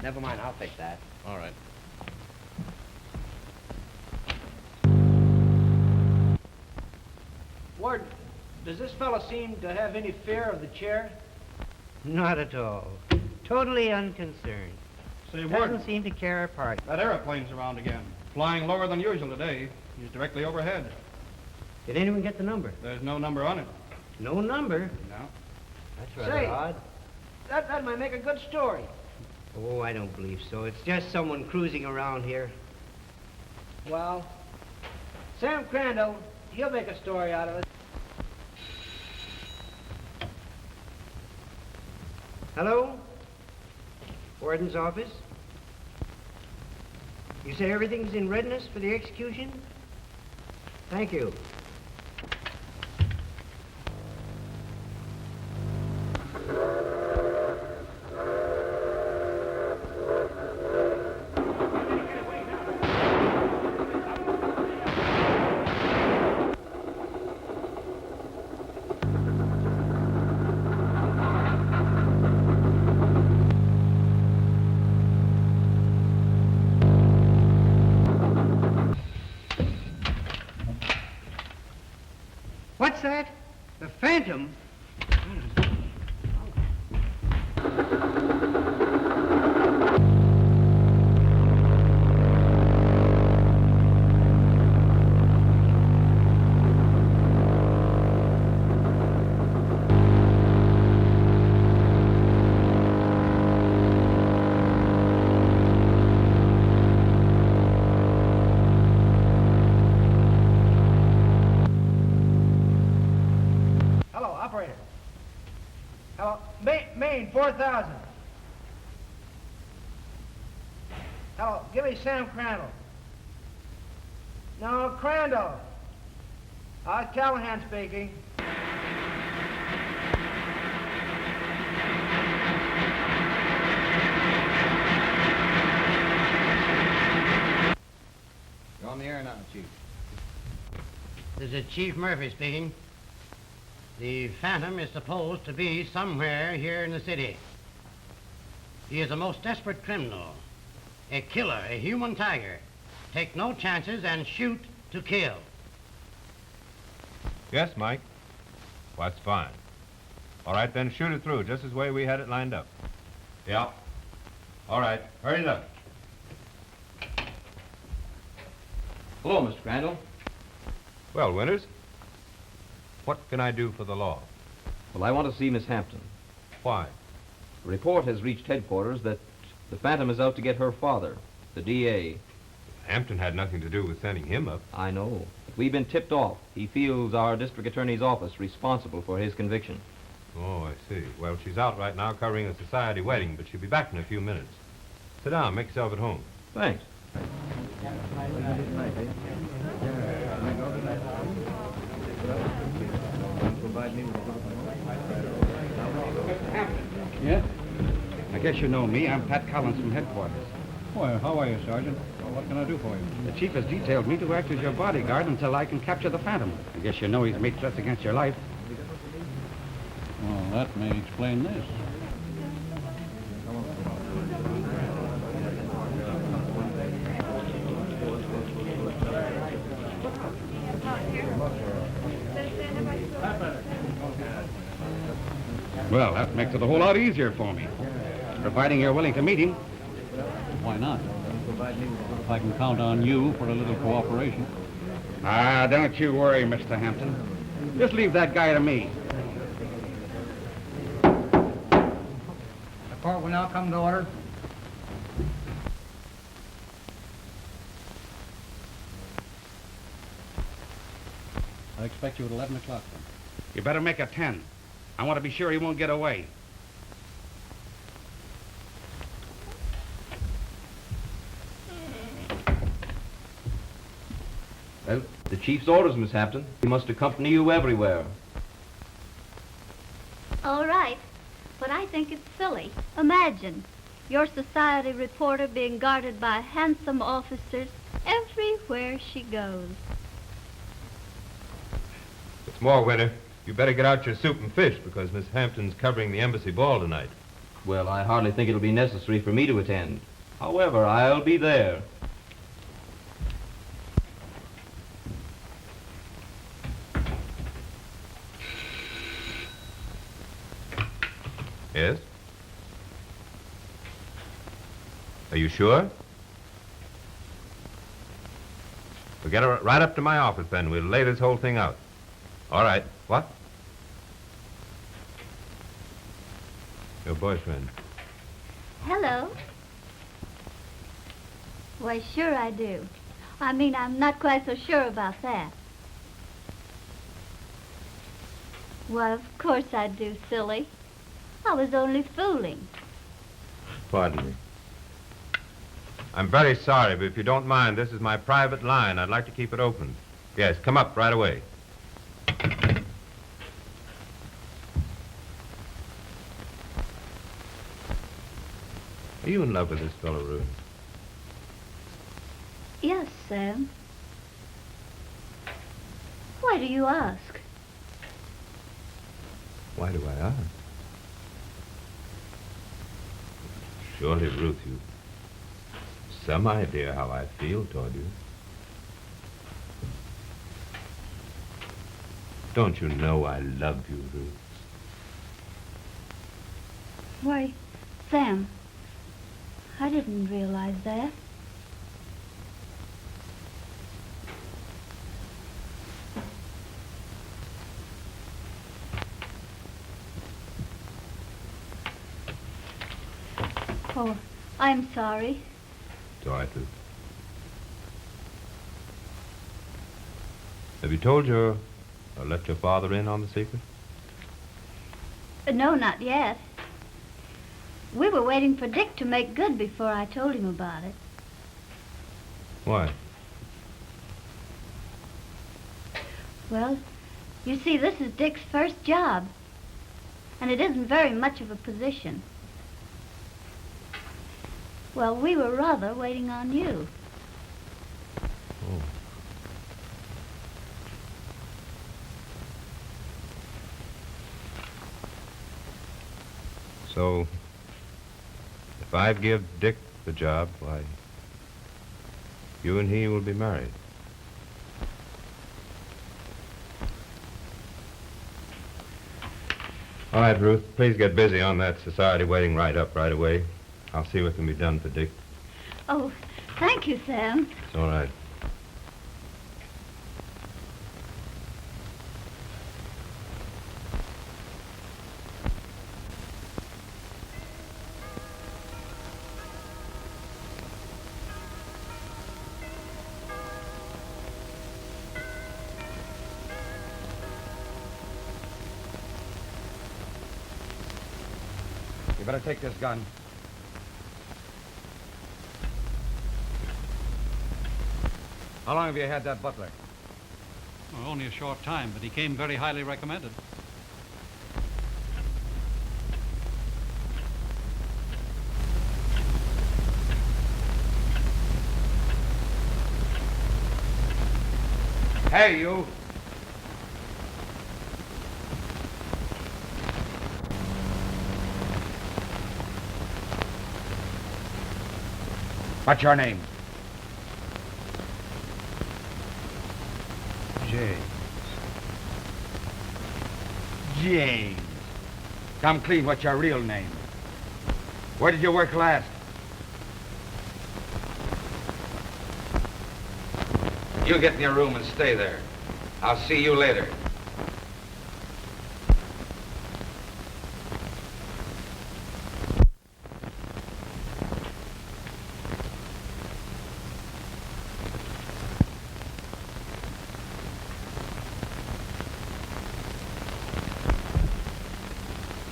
Never mind, I'll fix that. All right. Ward, does this fellow seem to have any fear of the chair? Not at all. Totally unconcerned. Say, Doesn't seem to care a part. that airplane's around again. Flying lower than usual today. He's directly overhead. Did anyone get the number? There's no number on it. No number? No. That's rather odd. That might make a good story. Oh, I don't believe so. It's just someone cruising around here. Well, Sam Crandall, he'll make a story out of it. Hello? Warden's office? You say everything's in readiness for the execution? Thank you. What's that? The Phantom? Hello, Maine, 4,000. Hello, give me Sam Crandall. No, Crandall. Callahan speaking. You're on the air now, Chief. This is Chief Murphy speaking. The Phantom is supposed to be somewhere here in the city. He is a most desperate criminal, a killer, a human tiger. Take no chances and shoot to kill. Yes, Mike. Well, that's fine. All right, then shoot it through, just as way we had it lined up. Yeah. All right, hurry it up. Hello, Mr. Crandall. Well, Winters, what can I do for the law? Well, I want to see Miss Hampton. Why? A report has reached headquarters that the Phantom is out to get her father, the DA. Hampton had nothing to do with sending him up. I know. But we've been tipped off. He feels our district attorney's office responsible for his conviction. Oh, I see. Well, she's out right now covering a society wedding, but she'll be back in a few minutes. Sit down, make yourself at home. Thanks. Yeah? I guess you know me. I'm Pat Collins from headquarters. Well, how are you, Sergeant? Well, what can I do for you? The chief has detailed me to act as your bodyguard until I can capture the Phantom. I guess you know he's made threats against your life. Well, that may explain this. Well, that makes it a whole lot easier for me. Providing you're willing to meet him. Why not? I can count on you for a little cooperation. Ah, don't you worry, Mr. Hampton. Just leave that guy to me. The court will now come to order. I expect you at 11 o'clock, then. You better make it 10. I want to be sure he won't get away. Well, the chief's orders, Miss Hampton. He must accompany you everywhere. All right, but I think it's silly. Imagine your society reporter being guarded by handsome officers everywhere she goes. What's more, Winter, you better get out your soup and fish because Miss Hampton's covering the embassy ball tonight. Well, I hardly think it'll be necessary for me to attend. However, I'll be there. Yes? Are you sure? We'll get her right up to my office, then. We'll lay this whole thing out. All right. What? Your boyfriend. Hello. Why, sure I do. I mean, I'm not quite so sure about that. Well, of course I do, silly. I was only fooling. Pardon me. I'm very sorry, but if you don't mind, this is my private line. I'd like to keep it open. Yes, come up right away. Are you in love with this fellow, Ruth? Yes, Sam. Why do you ask? Why do I ask? Surely, Ruth, you've some idea how I feel toward you. Don't you know I love you, Ruth? Why, Sam, I didn't realize that. Oh, I'm sorry. It's all right, Ruth. Have you told or let your father in on the secret? No, not yet. We were waiting for Dick to make good before I told him about it. Why? Well, you see, this is Dick's first job, and it isn't very much of a position. Well, we were rather waiting on you. Oh. So, if I give Dick the job, why, you and he will be married. All right, Ruth, please get busy on that society waiting right up right away. I'll see what can be done for Dick. Oh, thank you, Sam. It's all right. You better take this gun. How long have you had that butler? Well, only a short time, but he came very highly recommended. Hey, you! What's your name? James. Come clean, what's your real name? Where did you work last? You get in your room and stay there. I'll see you later.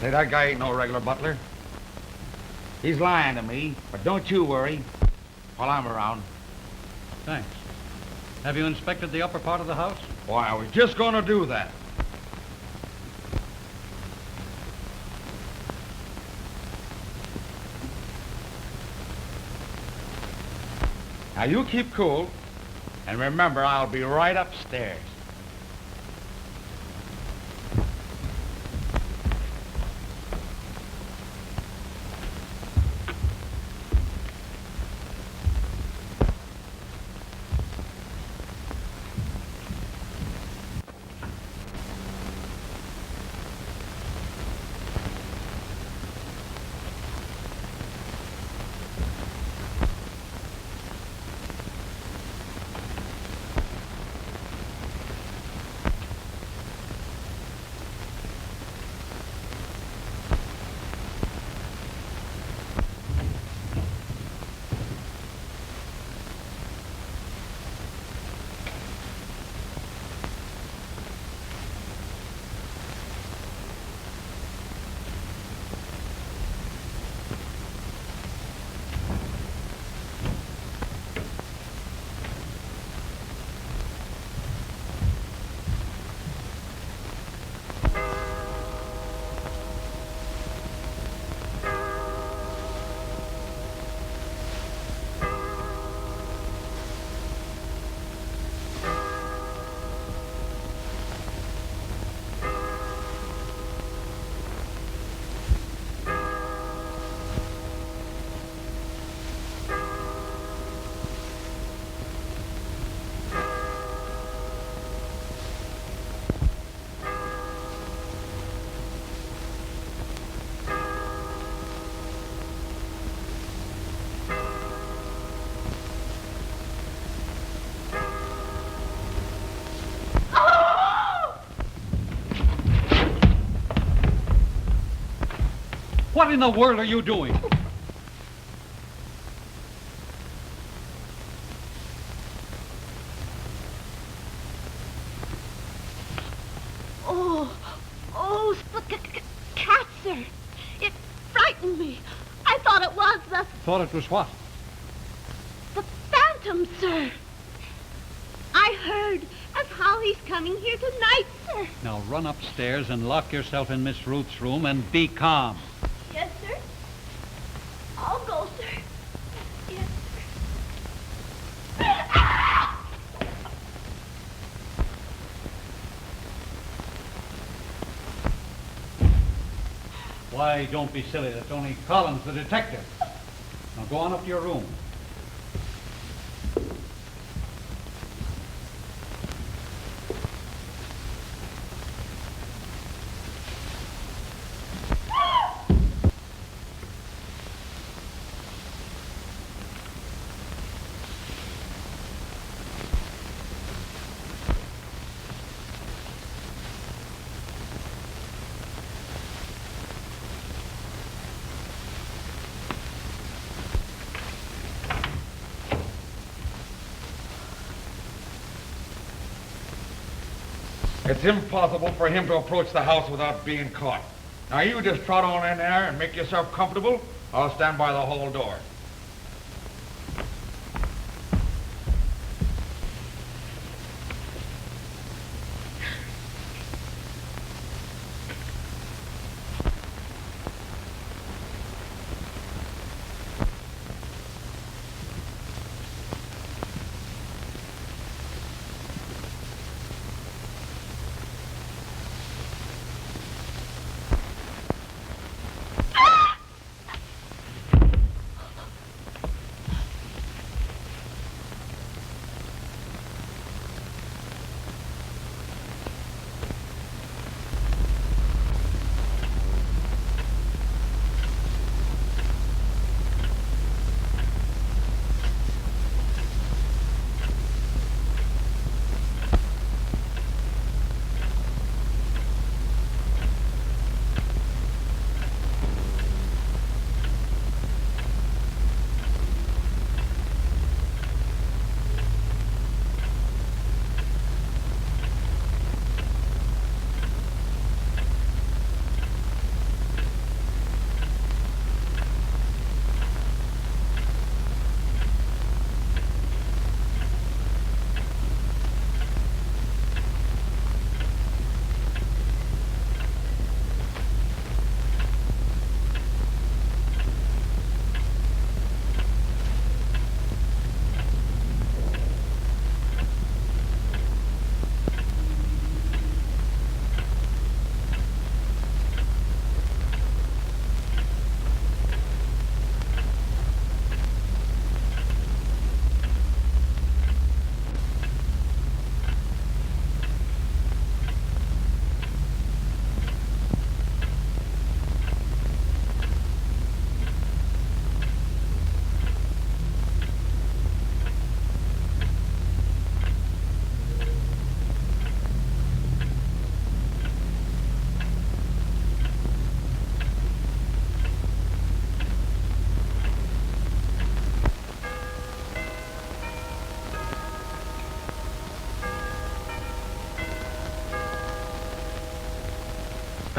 Say, that guy ain't no regular butler. He's lying to me, but don't you worry while I'm around. Thanks. Have you inspected the upper part of the house? Why, I was just going to do that. Now, you keep cool, and remember, I'll be right upstairs. What in the world are you doing? Oh, cat, sir. It frightened me. I thought it was the Thought it was what? phantom, sir. I heard as how he's coming here tonight, sir. Now run upstairs and lock yourself in Miss Ruth's room and be calm. Yes, sir. I'll go, sir. Yes, sir. Why, don't be silly. That's only Collins, the detective. Now go on up to your room. It's impossible for him to approach the house without being caught. Now you just trot on in there and make yourself comfortable. I'll stand by the hall door.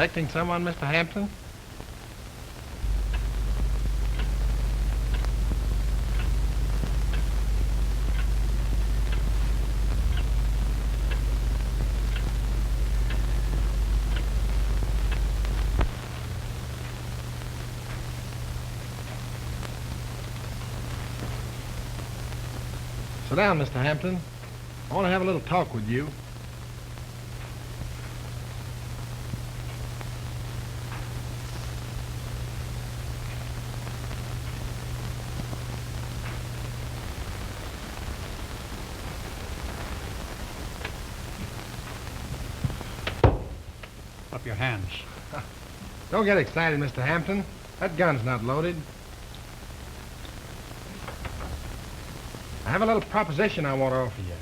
Expecting someone, Mr. Hampton? Sit down, Mr. Hampton. I want to have a little talk with you. Up your hands. Don't get excited, Mr. Hampton. That gun's not loaded. I have a little proposition I want to offer you.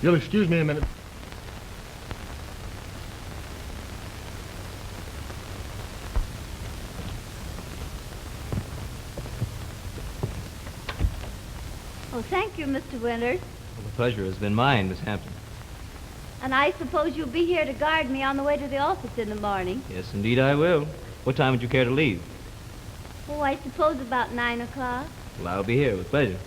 You'll excuse me a minute. Oh, thank you, Mr. Winters. Well, the pleasure has been mine, Miss Hampton. And I suppose you'll be here to guard me on the way to the office in the morning. Yes, indeed I will. What time would you care to leave? Oh, I suppose about 9 o'clock. Well, I'll be here with pleasure.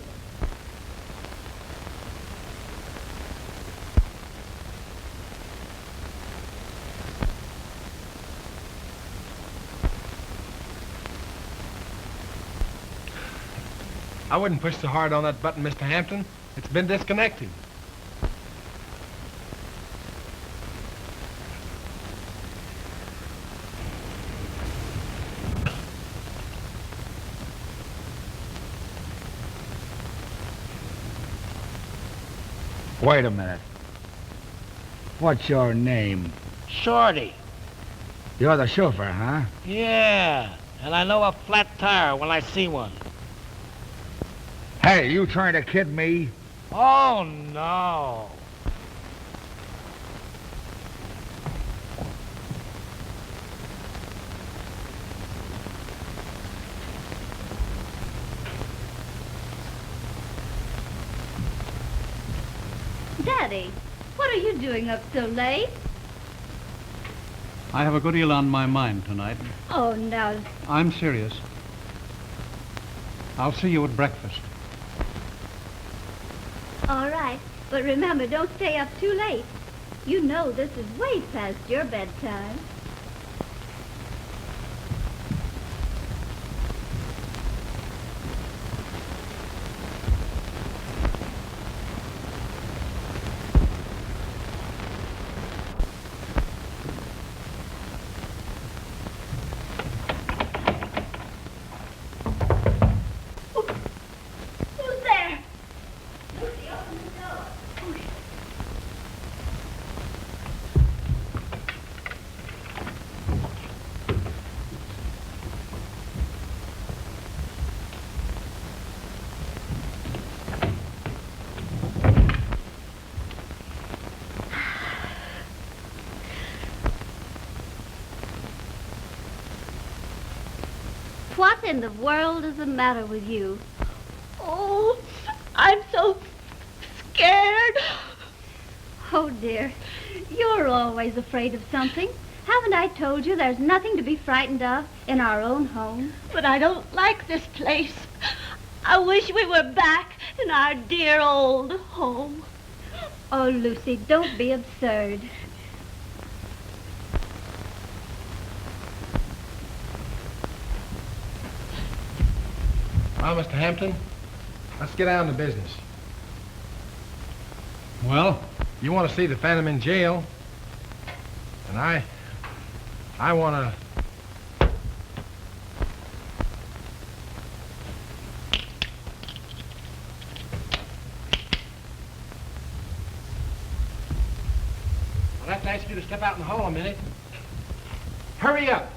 I wouldn't push so hard on that button, Mr. Hampton. It's been disconnected. Wait a minute. What's your name? Shorty. You're the chauffeur, huh? Yeah, and I know a flat tire when I see one. Hey, you trying to kid me? Oh, no. Daddy, what are you doing up so late? I have a good deal on my mind tonight. Oh, now, I'm serious. I'll see you at breakfast. all right. But remember, don't stay up too late. You know this is way past your bedtime. Who's there? Lucy, open the door. What in the world is the matter with you? Oh, I'm so scared. Oh, dear. You're always afraid of something. Haven't I told you there's nothing to be frightened of in our own home? But I don't like this place. I wish we were back in our dear old home. Oh, Lucy, don't be absurd. Well, Mr. Hampton, let's get down to business. Well? You want to see the Phantom in jail, and I want to... I'll have to ask you to step out in the hall a minute. Hurry up.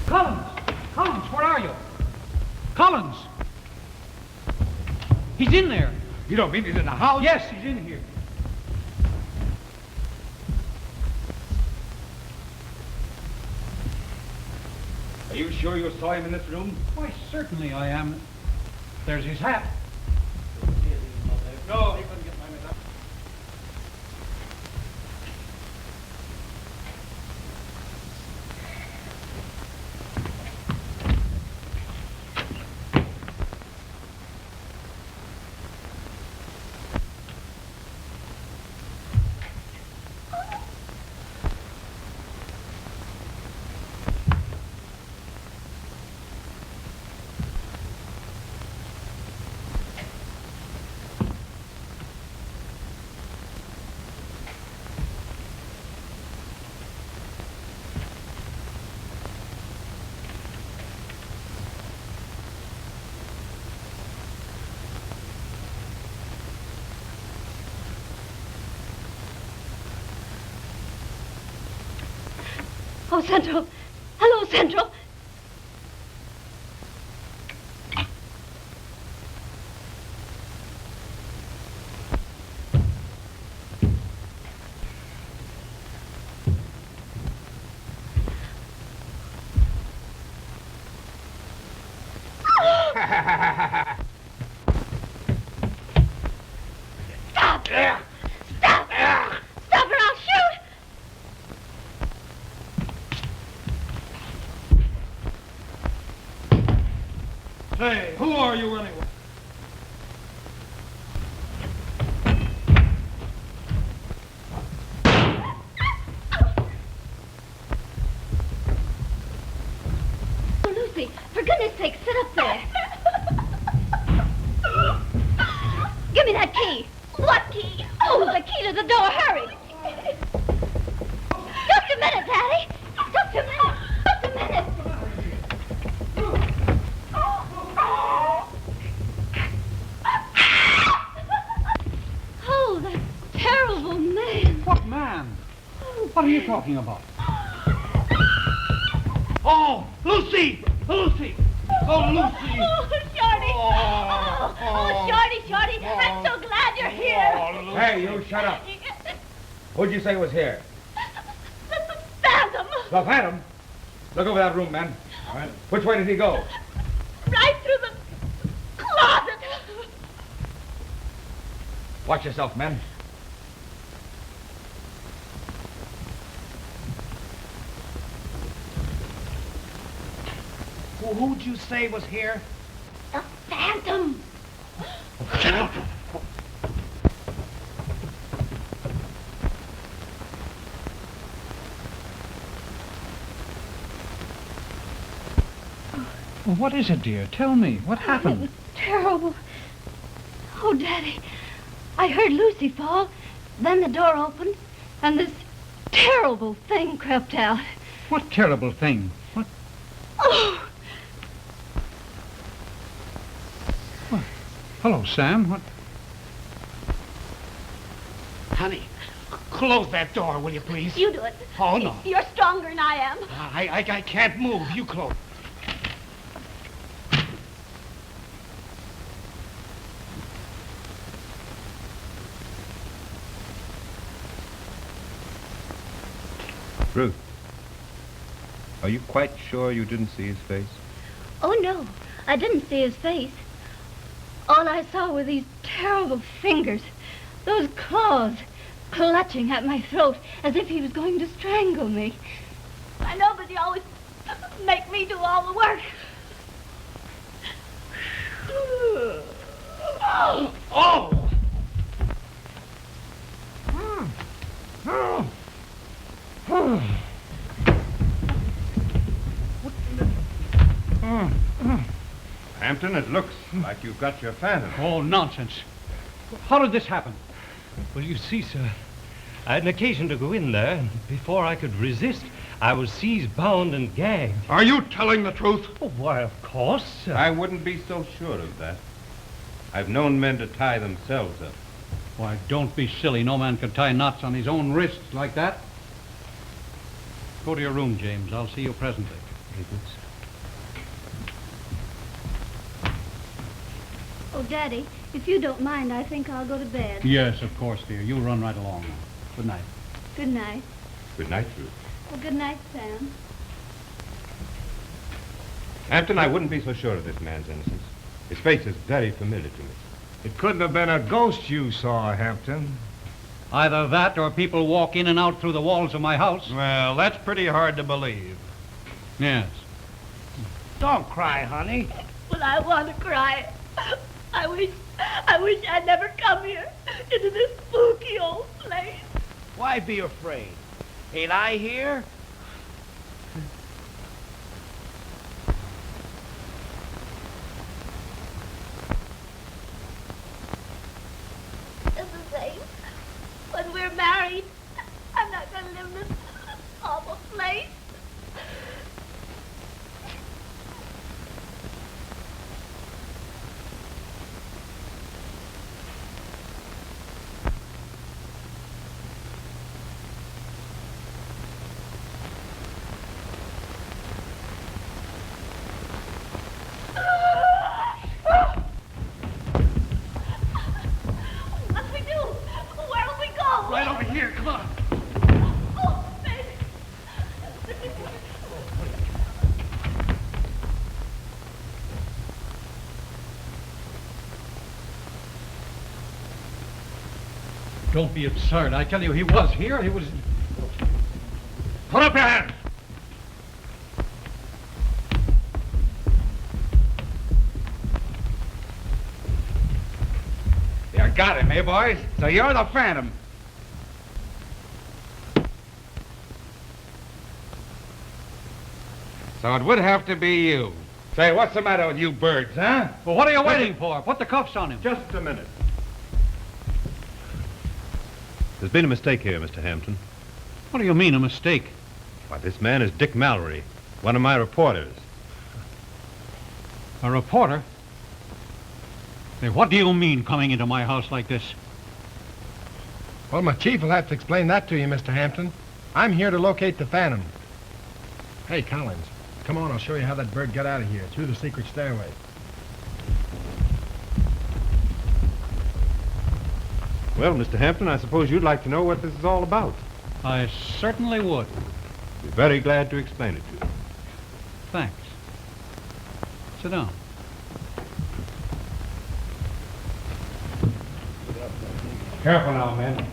Collins! Collins, where are you? Collins! He's in there. You don't mean he's in the house? Yes, he's in here. Are you sure you saw him in this room? Why, certainly I am. There's his hat. No, he couldn't get my medal. Oh, Central. Hello, Central. Hey, who are you anyway? Oh, Lucy, for goodness sake, sit up there. Give me that key. What key? Oh, the key to the door. Hurry. Just a minute, Daddy. Just a minute. Just a minute. Oh, that terrible man. What man? What are you talking about? Oh, Lucy! Lucy! Oh, Lucy! Oh, Shorty! Oh, Shorty! I'm so glad you're here. Hey, you shut up. Who'd you say was here? The Phantom! The Phantom? Look over that room, man. All right. Which way did he go? Right through the closet. Watch yourself, men. Who'd you say was here? The Phantom! Well, what is it, dear? Tell me. What It happened? was terrible. Oh, Daddy, I heard Lucy fall, then the door opened, and this terrible thing crept out. What terrible thing? What? Oh, Hello, Sam. What? Honey, close that door, will you, please? You do it. Oh, no. You're stronger than I am. I can't move. You close. Ruth, are you quite sure you didn't see his face? oh no, I didn't see his face. All I saw were these terrible fingers, those claws clutching at my throat as if he was going to strangle me. I know, but you always make me do all the work. Oh! Hampton, it looks like you've got your phantom. Oh, nonsense. How did this happen? Well, you see, sir, I had an occasion to go in there, and before I could resist, I was seized, bound, and gagged. Are you telling the truth? Oh, why, of course, sir. I wouldn't be so sure of that. I've known men to tie themselves up. Why, don't be silly. No man can tie knots on his own wrists like that. Go to your room, James. I'll see you presently. Very good, sir. Oh, Daddy, if you don't mind, I think I'll go to bed. Yes, of course, dear. You run right along now. Good night. Good night. Good night, Ruth. Well, good night, Sam. Hampton, I wouldn't be so sure of this man's innocence. His face is very familiar to me. It couldn't have been a ghost you saw, Hampton. Either that or people walk in and out through the walls of my house. Well, that's pretty hard to believe. Yes. Don't cry, honey. Well, I want to cry. I wish I'd never come here into this spooky old place. Why be afraid? Ain't I here? It's the same. When we're married, I'm not going to live in this awful place. What do we do? Where will we go? Right over here, come on. Oh, baby. Don't be absurd. I tell you, he was here. He was... Put up your hands! got him, eh, boys? So you're the Phantom. So it would have to be you. Say, what's the matter with you birds, huh? Well, what are you waiting for? Put the cuffs on him. Just a minute. There's been a mistake here, Mr. Hampton. What do you mean, a mistake? Why, this man is Dick Mallory, one of my reporters. A reporter? Hey, what do you mean coming into my house like this? Well, my chief will have to explain that to you, Mr. Hampton. I'm here to locate the Phantom. Hey, Collins, come on, I'll show you how that bird got out of here, through the secret stairway. Well, Mr. Hampton, I suppose you'd like to know what this is all about. I certainly would. Be very glad to explain it to you. Thanks. Sit down. Careful now, men.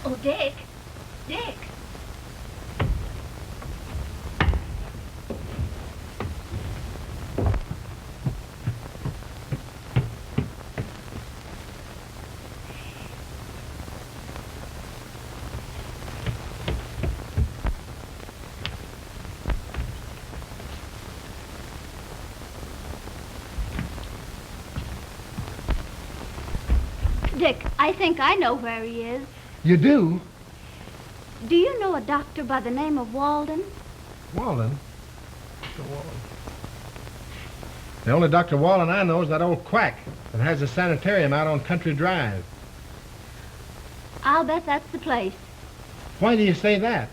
Oh, Dick. Dick. Dick, I think I know where he is. You do? Do you know a doctor by the name of Walden? Walden? Dr. Walden. The only Dr. Walden I know is that old quack that has a sanitarium out on Country Drive. I'll bet that's the place. Why do you say that?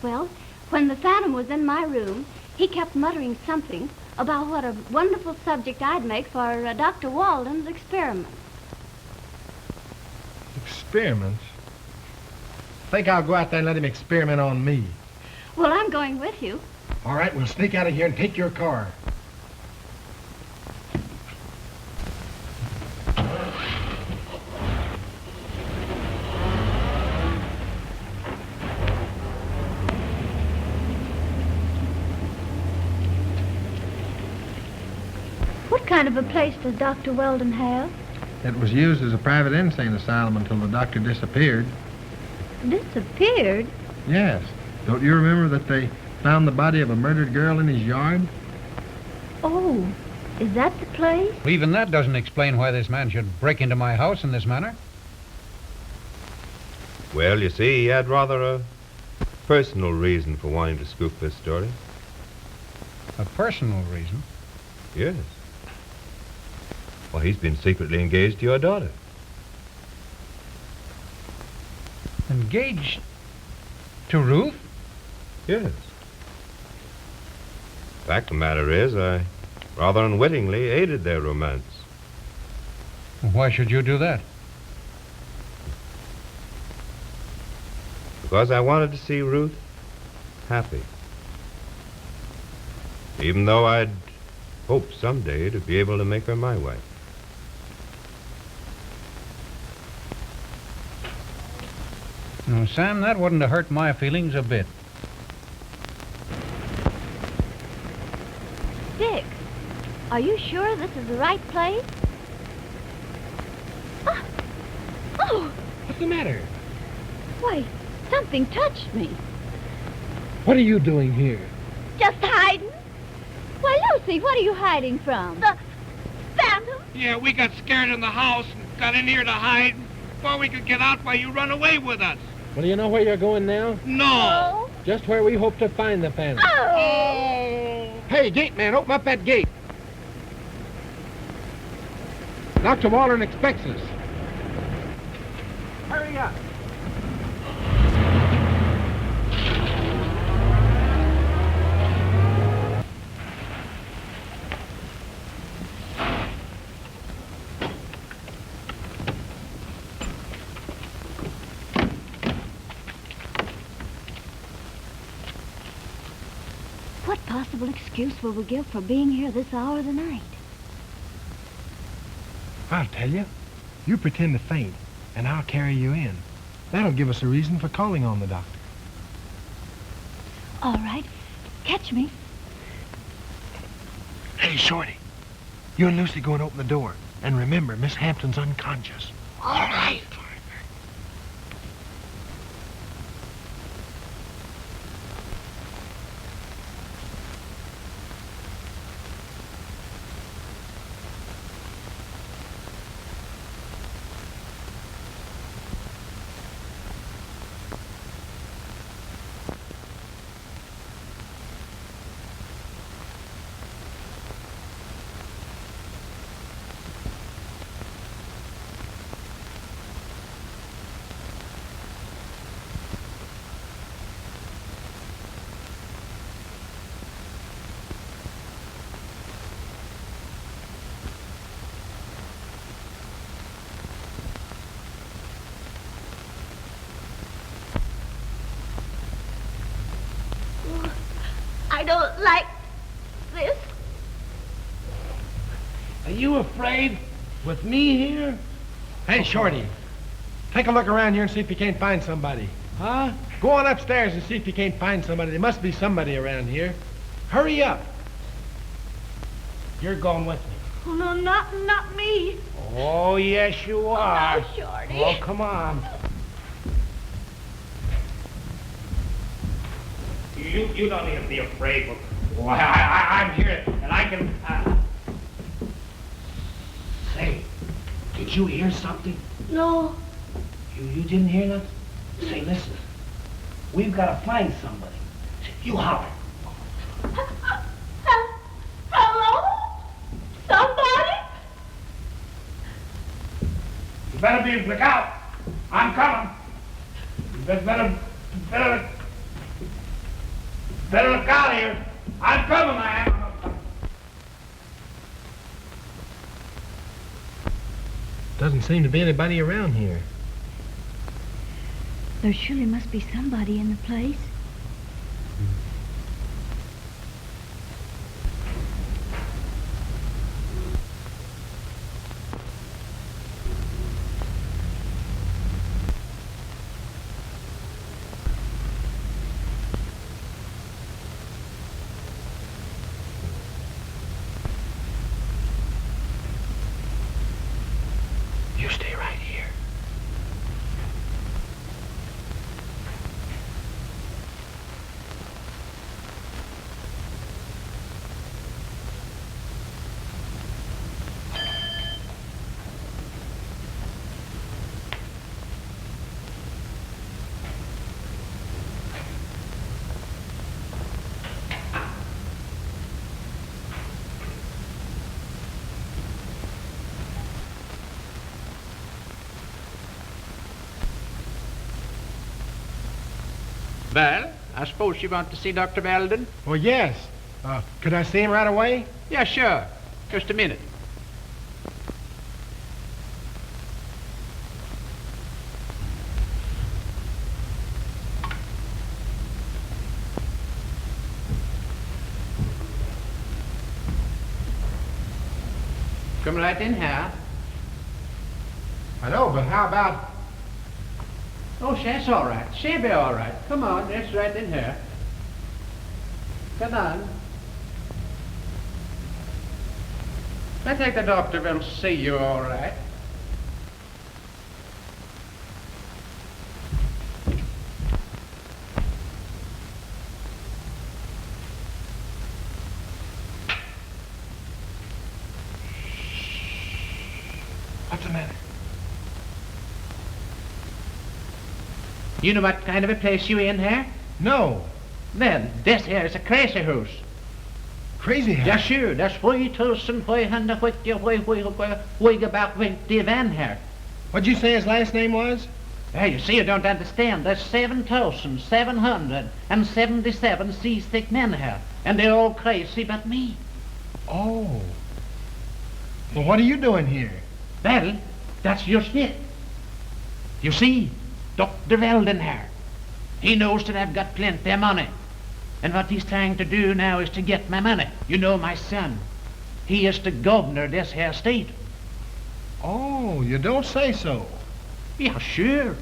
Well, when the Phantom was in my room, he kept muttering something about what a wonderful subject I'd make for Dr. Walden's experiment. Experiments? Think I'll go out there and let him experiment on me. Well, I'm going with you. All right, we'll sneak out of here and take your car. What kind of a place does Dr. Weldon have? It was used as a private insane asylum until the doctor disappeared. Disappeared? Yes. Don't you remember that they found the body of a murdered girl in his yard? Oh, is that the place? Well, even that doesn't explain why this man should break into my house in this manner. Well, you see, he had rather a personal reason for wanting to scoop this story. A personal reason? Yes. Well, he's been secretly engaged to your daughter. Engaged to Ruth? Yes. Fact of the matter is, I rather unwittingly aided their romance. Why should you do that? Because I wanted to see Ruth happy. Even though I'd hoped someday to be able to make her my wife. No, Sam, that wouldn't have hurt my feelings a bit. Dick, are you sure this is the right place? Ah! Oh! What's the matter? Why, something touched me. What are you doing here? Just hiding. Why, Lucy, what are you hiding from? The Phantom. Yeah, we got scared in the house and got in here to hide. Before we could get out, why you run away with us. Well, do you know where you're going now? No. Just where we hope to find the phantom. Oh. Hey, gate man, open up that gate. Dr. Waldron expects us. Hurry up. What possible excuse will we give for being here this hour of the night? I'll tell you. You pretend to faint, and I'll carry you in. That'll give us a reason for calling on the doctor. All right. Catch me. Hey, Shorty. You and Lucy go and open the door. And remember, Miss Hampton's unconscious. All right. I don't like this. Are you afraid with me here? Hey, Shorty. Take a look around here and see if you can't find somebody. Huh? Go on upstairs and see if you can't find somebody. There must be somebody around here. Hurry up. You're going with me. Oh, no, not me. Oh, yes, you are. Oh, Shorty. Oh, come on. You don't need to be afraid. Well, I'm here, and I can... Say, did you hear something? No. You didn't hear nothing? Say, listen. We've got to find somebody. You holler. Hello? Somebody? You better be look out. I'm coming. You better look out here. I'm coming, I am. Doesn't seem to be anybody around here. There surely must be somebody in the place. You stay right here. Well, I suppose you want to see Dr. Belden? Well, yes. Could I see him right away? Yeah, sure. Just a minute. Come right in here. I know, but how about... Oh, that's all right. She'll be all right. Come on, that's right in here. Come on. I think the doctor will see you all right. matter? You know what kind of a place you in here? No. Well, this here is a crazy house. Crazy house? Ja, sure. There's 2,500 about with the van here. What'd you say his last name was? Hey, you see, you don't understand. There's 7,777 seasick men here, and they're all crazy but me. Oh. Well, what are you doing here? Well, that's just it. You see, Dr. Weldon here, he knows that I've got plenty of money. And what he's trying to do now is to get my money. You know my son. He is the governor of this here state. Oh, you don't say so. Yeah, sure.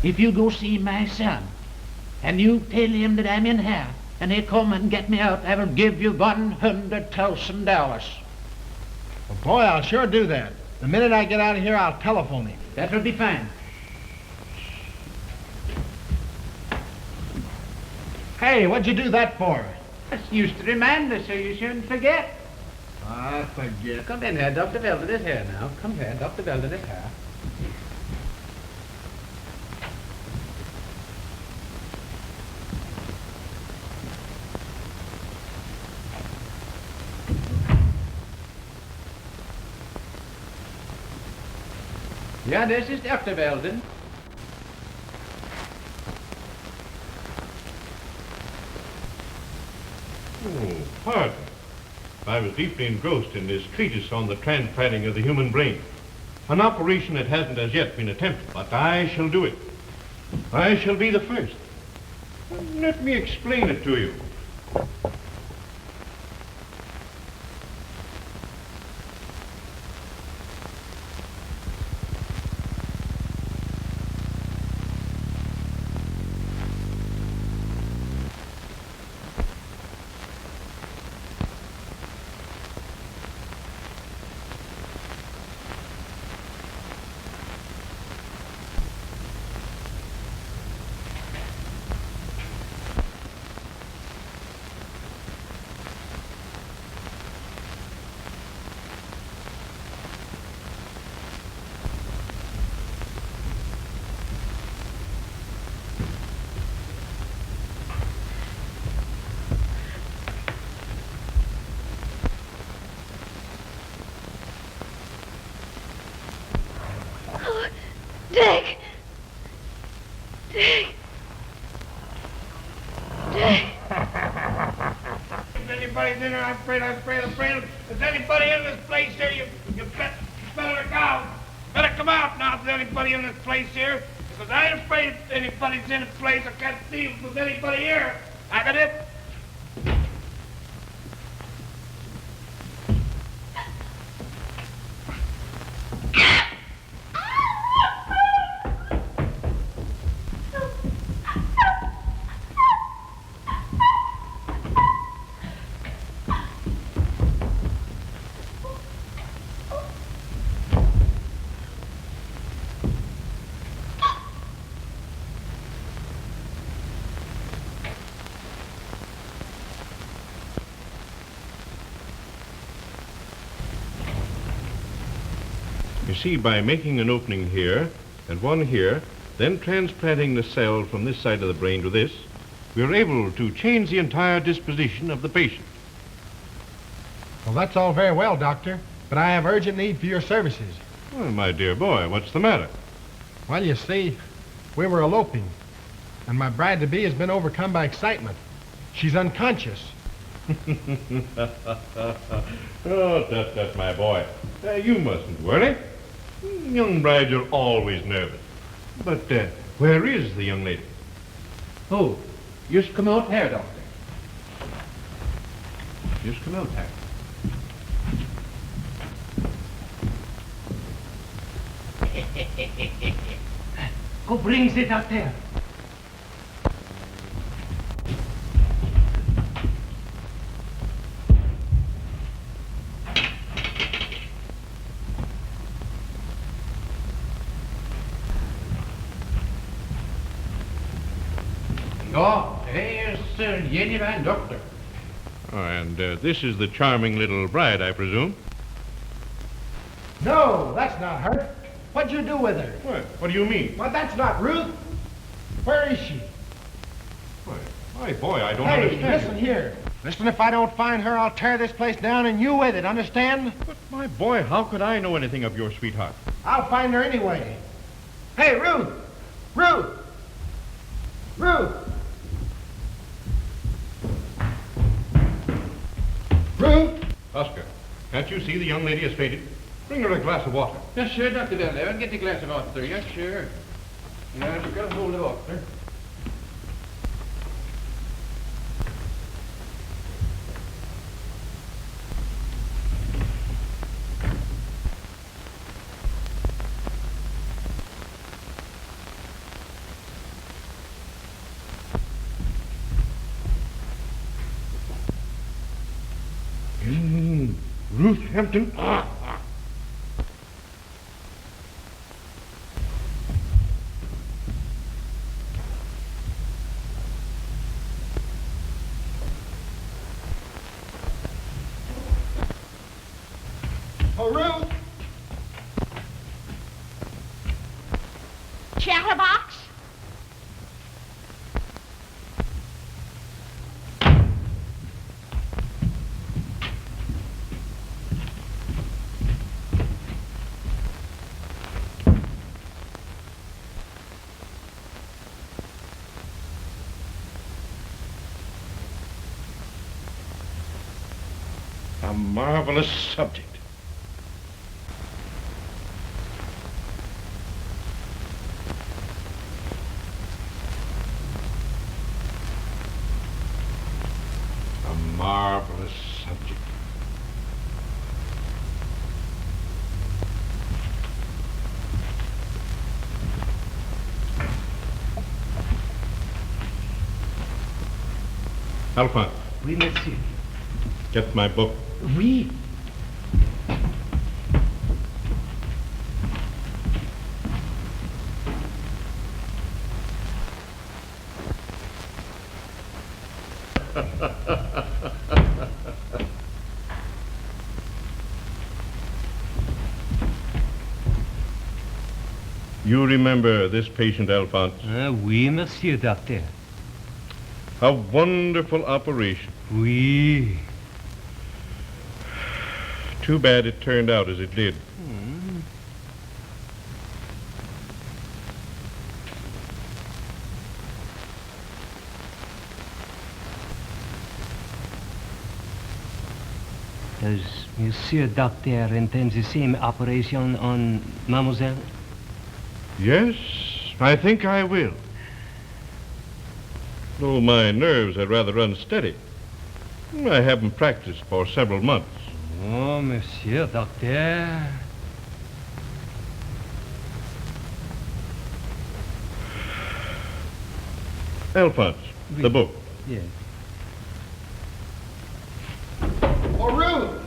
If you go see my son, and you tell him that I'm in here, and he'll come and get me out, I will give you $100,000. Well, boy, I'll sure do that. The minute I get out of here, I'll telephone him. That will be fine. Hey, what'd you do that for? That's used to remind us so you shouldn't forget. I forget. Come in here, Dr. Weldon is here now. Come here, Dr. Weldon is here. Yeah, this is Dr. Weldon. Oh, pardon. I was deeply engrossed in this treatise on the transplanting of the human brain. An operation that hasn't as yet been attempted, but I shall do it. I shall be the first. Let me explain it to you. Dick! Dick! Dick! If anybody's in here, I'm afraid. Is anybody in this place here? You better look out. Better come out now if there's anybody in this place here. Because I ain't afraid if anybody's in this place. I can't see if there's anybody here. I got it. You see, by making an opening here and one here, then transplanting the cell from this side of the brain to this, we are able to change the entire disposition of the patient. Well, that's all very well, Doctor, but I have urgent need for your services. Well, my dear boy, what's the matter? Well, you see, we were eloping, and my bride-to-be has been overcome by excitement. She's unconscious. Oh, tut, my boy. You mustn't worry. Young brides are always nervous. But where is the young lady? Oh, just come out here, Doctor. Just come out here. Go bring it out there. Oh, here's genuine doctor. Oh, and this is the charming little bride, I presume? No, that's not her. What'd you do with her? What do you mean? Well, that's not Ruth. Where is she? My boy, I don't Hey, understand. listen here. Listen, if I don't find her, I'll tear this place down and you with it, understand? But my boy, how could I know anything of your sweetheart? I'll find her anyway. Hey, Ruth! Ruth! Ruth! Ruth! Oscar, can't you see the young lady has fainted? Bring her a glass of water. Yes, sure, Dr. Welch. Get the glass of water. Yes, sure. Yeah, you've got a hold of water. Ruth Hampton. Oh, Ruth! Chatterbox? A marvelous subject. A marvelous subject. Alphonse, Oui, monsieur. get my book. Oui. You remember this patient, Alphonse? Oui, monsieur, doctor. A wonderful operation. Oui. Too bad it turned out as it did. Does monsieur doctor intend the same operation on mademoiselle? Yes, I think I will. Though my nerves are rather unsteady. I haven't practiced for several months. Oh, monsieur doctor. Alphonse, the book. Yes. Oh, Ruth!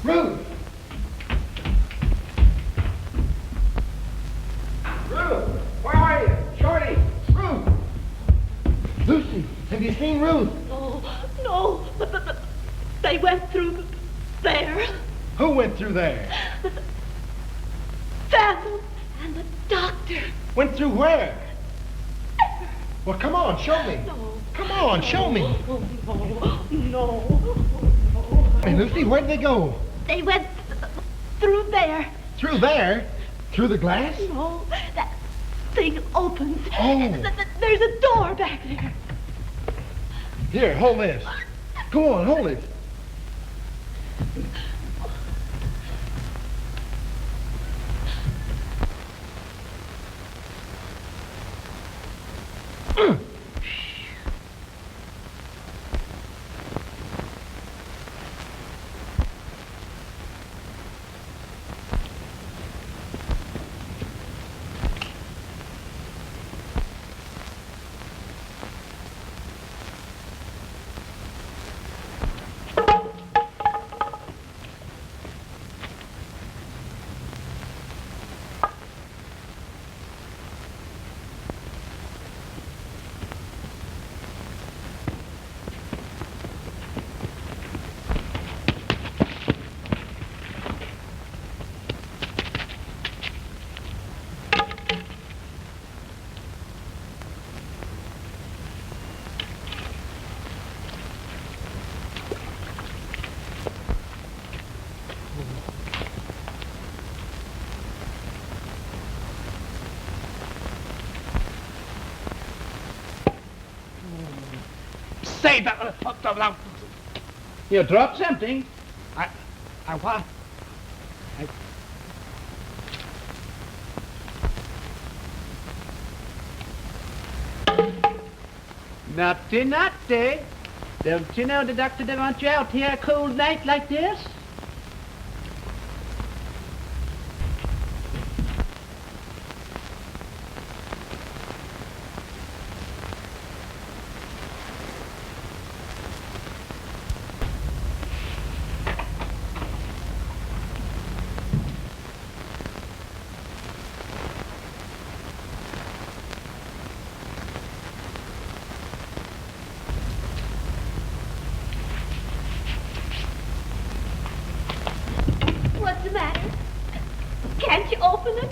Ruth! Ruth! Where are you? Shorty! Ruth! Lucy, have you seen Ruth? No. But they went through there. Who went through there? Phantom and the doctor. Went through where? Well, come on, show me. No. Come on, show me. No. Hey, Lucy, where'd they go? They went through there. Through there? Through the glass? No, that thing opens. Oh. There's a door back there. Here, hold this. Go on, hold it. say that. You dropped something. I what? Naughty, naughty. Don't you know the doctor don't want you out here a cold night like this? What's the matter? Can't you open it?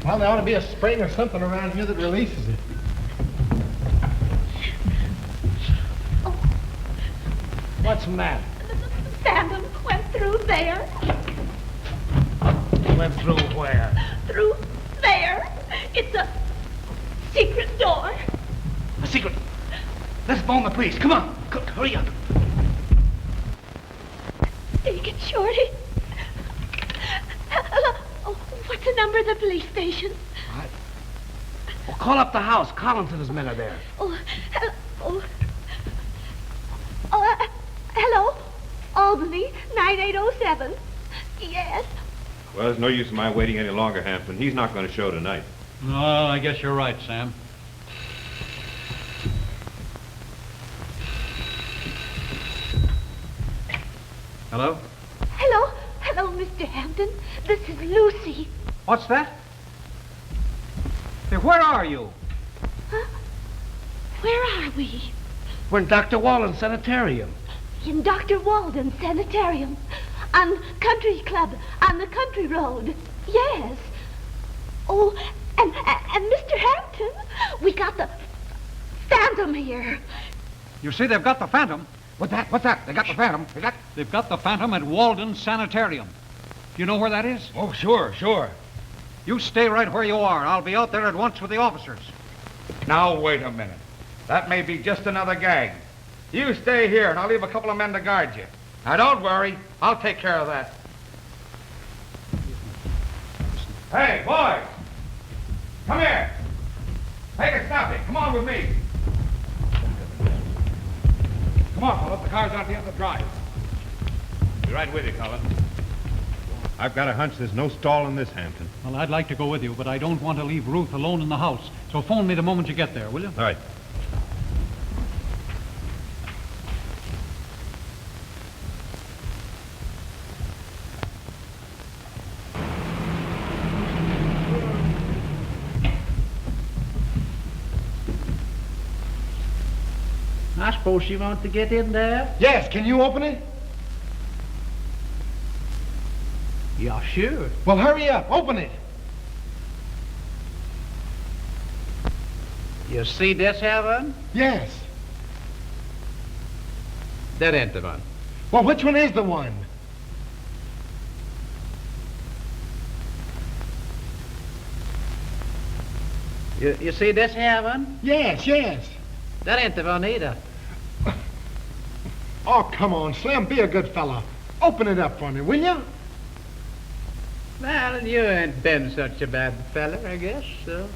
Well, there ought to be a spring or something around here that releases it. What's the matter? The phantom went through there. Went through where? Through there. It's a secret door. A secret. Let's phone the police. Come on. Hurry up. Take it, Shorty. Hello. Oh, what's the number of the police station? Well, call up the house. Collins and his men are there. Oh, hello. Albany, 9807. Yes. Well, there's no use in my waiting any longer, Hampton. He's not going to show tonight. No, I guess you're right, Sam. Hello? Hello, Mr. Hampton. This is Lucy. What's that? Hey, where are you? Huh? Where are we? We're in Dr. Wallen's sanitarium. In Dr. Walden's sanitarium. On Country Club, on the country road. Yes. Oh, and Mr. Hampton, we got the phantom here. You see, they've got the phantom. What's that? They got the phantom. They've got the phantom at Walden's sanitarium. Do you know where that is? Oh, sure. You stay right where you are. I'll be out there at once with the officers. Now, wait a minute. That may be just another gag. You stay here, and I'll leave a couple of men to guard you. Now, don't worry. I'll take care of that. Hey, boys! Come here! Take a stopping. Come on with me. Come on, fellas. The car's out the end of the drive. Be right with you, Collins. I've got a hunch there's no stall in this, Hampton. Well, I'd like to go with you, but I don't want to leave Ruth alone in the house. So phone me the moment you get there, will you? All right. I suppose you want to get in there? Yes, can you open it? Yeah, sure. Well, hurry up. Open it. You see this here one? Yes. That ain't the one. Well, which one is the one? You see this here one? Yes. That ain't the one either. Oh, come on, Slim. Be a good fella. Open it up for me, will you? Well, you ain't been such a bad fella, I guess, so.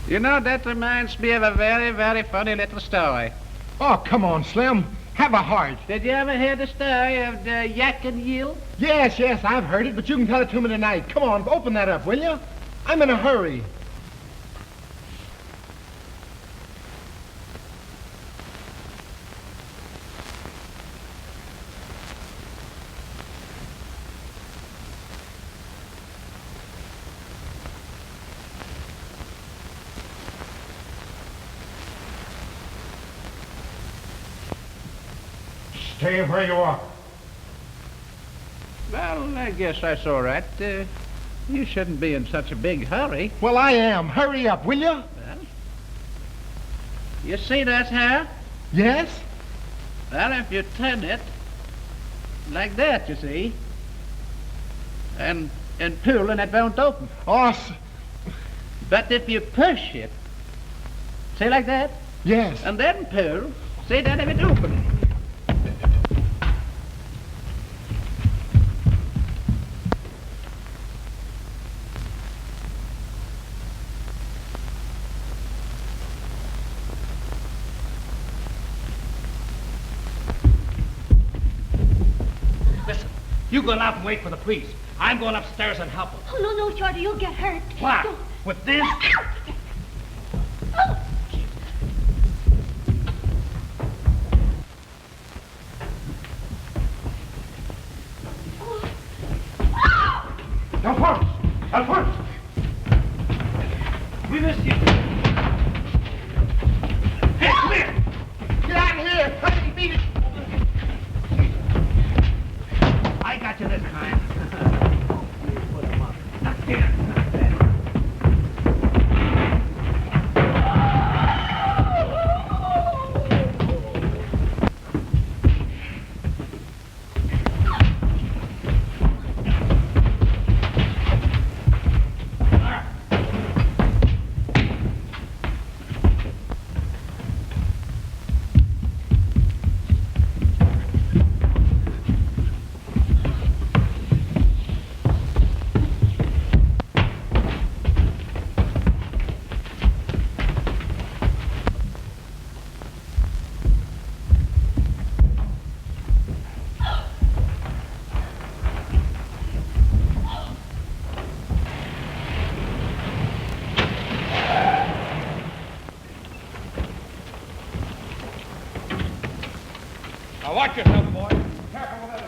You know, that reminds me of a very, very funny little story. Oh, come on, Slim. Have a heart. Did you ever hear the story of the yak and yield? Yes, I've heard it, but you can tell it to me tonight. Come on, open that up, will you? I'm in a hurry. Stay where you are. Well, I guess that's all right. You shouldn't be in such a big hurry. Well, I am. Hurry up, will you? Well, you see that here? Yes? Well, if you turn it like that, you see, and pull, and it won't open. Oh, But if you push it Say like that? Yes. And then, Pearl, say that a bit open. Listen, you go out and wait for the police. I'm going upstairs and help them. Oh, no, Shorty, you'll get hurt. What? Don't- With this? Alphonse! Alphonse! We missed you. Hey, come here! Get out of here! Hey, beat it! I got you this time. Put him up. Now watch yourself, boy. Careful with that.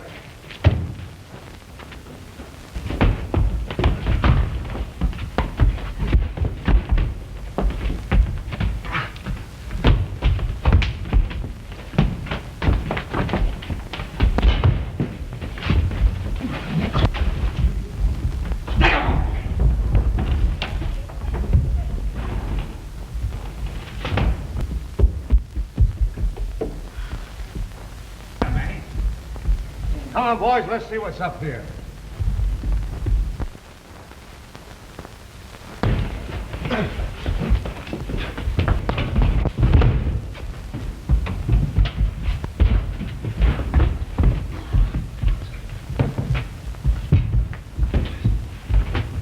Come on, boys, let's see what's up here.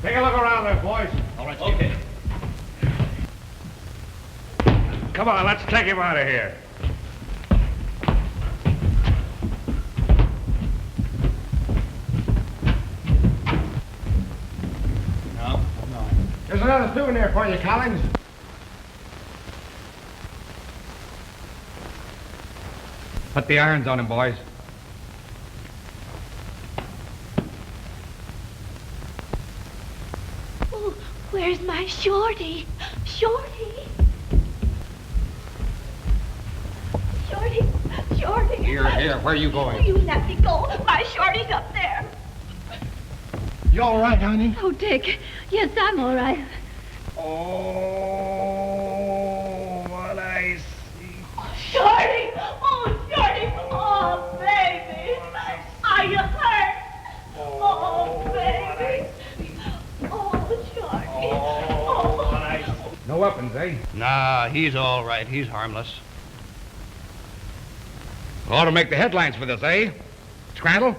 Take a look around there, boys. All right, okay. Come on, let's take him out of here. There's another souvenir for you, Collins. Put the irons on him, boys. Oh, where's my Shorty? Shorty? Shorty? Shorty? Here, where are you going? You let me go. My Shorty's up there. You all right, honey? Oh, Dick. Yes, I'm all right. Oh, what I see. Shorty! Oh, Shorty! Oh, baby! Are you hurt? Oh, baby! Oh, Shorty! Oh. No weapons, eh? Nah, he's all right. He's harmless. Ought to make the headlines for this, eh? Scrandle?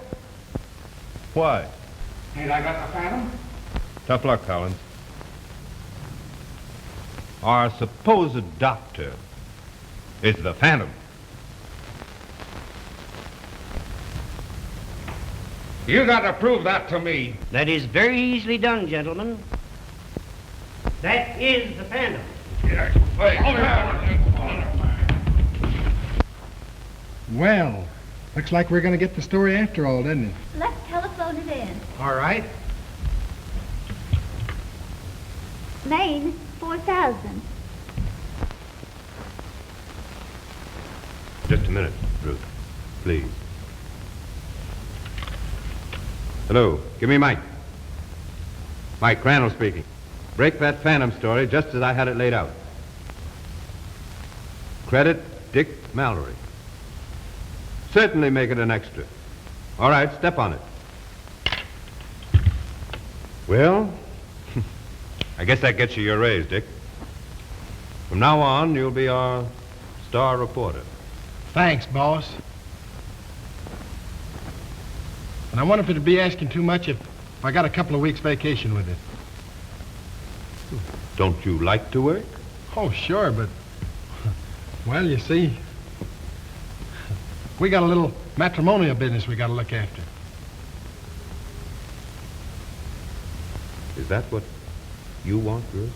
Why? Ain't I got the Phantom? Tough luck, Collins. Our supposed doctor is the Phantom. You got to prove that to me. That is very easily done, gentlemen. That is the Phantom. Well, looks like we're going to get the story after all, doesn't it? Let's telephone it in. All right. Maine, 4,000. Just a minute, Ruth. Please. Hello. Give me Mike. Mike Crandall speaking. Break that Phantom story just as I had it laid out. Credit Dick Mallory. Certainly make it an extra. All right, step on it. Well, I guess that gets you your raise, Dick. From now on, you'll be our star reporter. Thanks, boss. And I wonder if it'd be asking too much if I got a couple of weeks vacation with it. Don't you like to work? Oh, sure, but... Well, you see... We got a little matrimonial business we got to look after. Is that what you want, Ruth?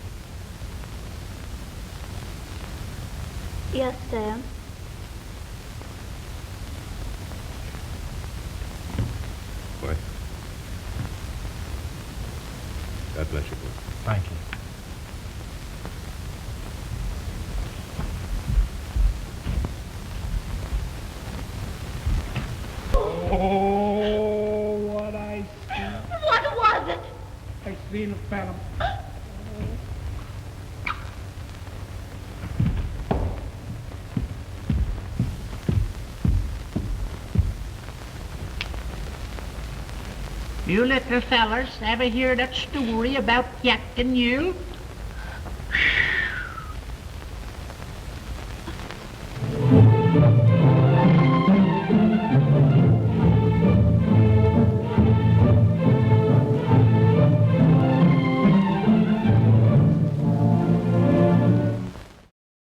Yes, Sam. Why? God bless you, boy. Thank you. Oh, what I see. What was it? I seen a phantom. You little fellers ever hear that story about Yak and Mule?